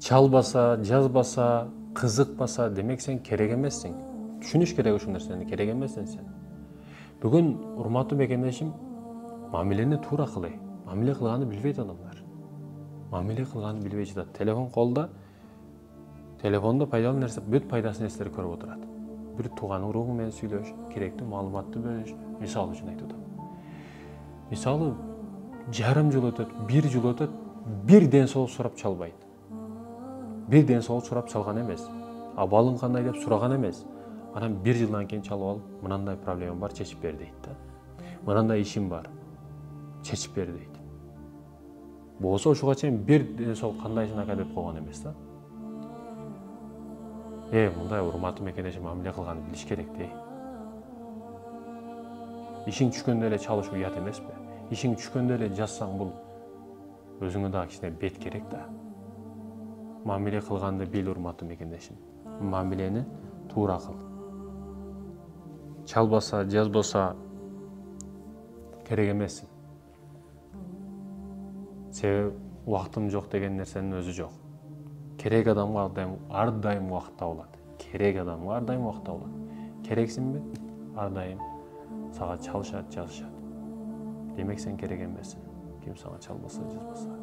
Çalбаса, жазбаса, кызыкпаса, демек сен керек эмессиң. Түшүнүш керек ушул нерсени, керек эмессиң сен. Бүгүн урматтуу мекендешим, мамилени туура кылай. Мамиле кылганды билбейт адамдар. Мамиле кылганды билбей жатат. Телефон колдо, телефондо пайдалуу нерсе, бүт пайдасын эстери көрүп отурат. Бир тууган уругу менен сүйлөш, керектүү маалыматты бөлүш, мисал үчүн айтып атам. Мисалы, жарым жыл өтөт, бир жыл өтөт, бир ден соолук сурап чалбайт. Бир ден соолук сурап чалган эмес. Абалың кандай деп сураган эмес. Анан бир жылдан кийин чалып алып, мынандай проблема бар, чечип бер дейт да. Мынандай ишим бар, чечип бер дейт. Болсо ушуга чейин бир ден соолук кандайсың ака деп койгон эмес да. Мындай урматтуу мекендешим мамиле кылганды билиш керек де. Ишиң түшкөндө эле чалыш уят эмеспи? Ишиң түшкөндө эле жазсаң, бул өзүңө дагы кичине бет керек да. Мамиле кылганды бил, урматтуу мекендешим. Мамилени туура кыл. Çalбаса, жазбаса керек эмессиң. Себеби убактым жок деген нерсенин өзү жок. Керек адамга ар дайым убакыт табылат. Керек адамга ар дайым убакыт табылат. Керексиңби? Ар дайым сага чалышат, жазышат. Демек сен керек эмессиң. Ким сага чалбаса, жазбаса.